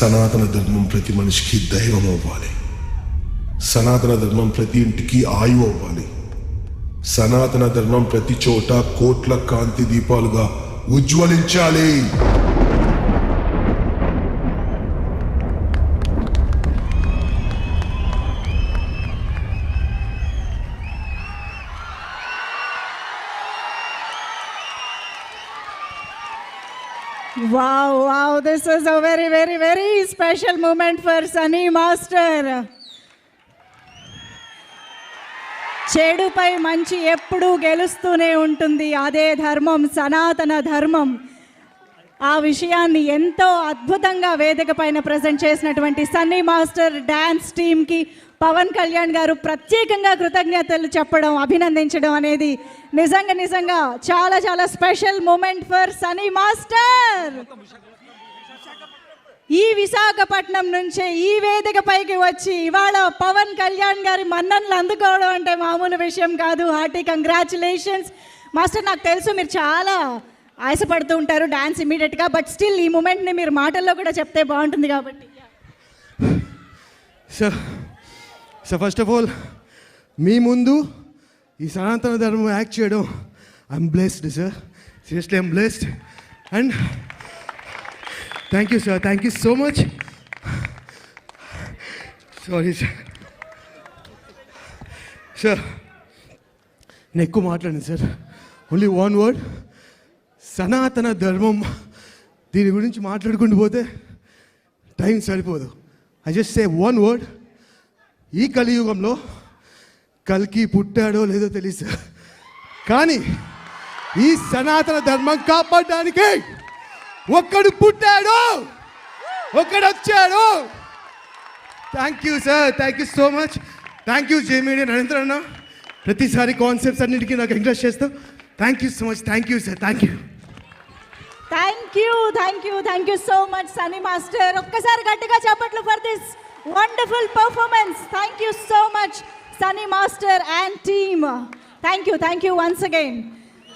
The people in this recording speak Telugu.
సనాతన ధర్మం ప్రతి మనిషికి దైవం అవ్వాలి. సనాతన ధర్మం ప్రతి ఇంటికి ఆయువు అవ్వాలి. సనాతన ధర్మం ప్రతి చోట కోట్ల కాంతి దీపాలుగా ఉజ్వలించాలి. Wow, this is a very, very, very special moment for Sunny Master. చెడుపై మంచి ఎప్పుడూ గెలుస్తూనే ఉంటుంది. అదే ధర్మం, సనాతన ధర్మం. ఆ విషయాన్ని ఎంతో అద్భుతంగా వేదిక పైన ప్రజెంట్ చేసినటువంటి సన్నీ మాస్టర్ డ్యాన్స్ టీమ్కి పవన్ కళ్యాణ్ గారు ప్రత్యేకంగా కృతజ్ఞతలు చెప్పడం, అభినందించడం అనేది నిజంగా చాలా చాలా special moment for Sunny master. ఈ విశాఖపట్నం నుంచే ఈ వేదిక పైకి వచ్చి ఇవాళ పవన్ కళ్యాణ్ గారి మన్ననలు అందుకోవడం అంటే మామూలు విషయం కాదు. Hearty congratulations master. నాకు తెలుసు మీరు చాలా ఆశపడుతూ ఉంటారు డాన్స్ ఇమీడియట్గా, బట్ స్టిల్ ఈ మూమెంట్ని మీరు మాటల్లో కూడా చెప్తే బాగుంటుంది కాబట్టి. సో ఫస్ట్ ఆఫ్ ఆల్ మీ ముందు ఈ సనాతన ధర్మం యాక్ట్ చేయడం I'm blessed sir. Seriously I'm blessed and thank you sir. Thank you so much. Sorry sir. Sir నేను ఎక్కువ మాట్లాడాను సార్. ఓన్లీ వన్ వర్డ్, సనాతన ధర్మం. దీని గురించి మాట్లాడుకుంటూ పోతే టైం సరిపోదు. I just say one word. ఈ కలియుగంలో కల్కి పుట్టాడో లేదో తెలుసు, కానీ ఈ సనాతన ధర్మం కాపాడడానికి ఒక్కడు పుట్టాడు, ఒక్కడు వచ్చాడు. Thank you sir. Thank you so much. Thank you J media Narendra అన్న. ప్రతిసారి కాన్సెప్ట్స్ అన్నిటికీ నాకు ఎంకరేజ్ చేస్తాం. Thank you so much. Thank you sir. Thank you. Thank you so much Sunny master. ఒక్కసారి గట్టిగా చప్పట్లు for this wonderful performance. Thank you so much Sunny master and team. Thank you once again.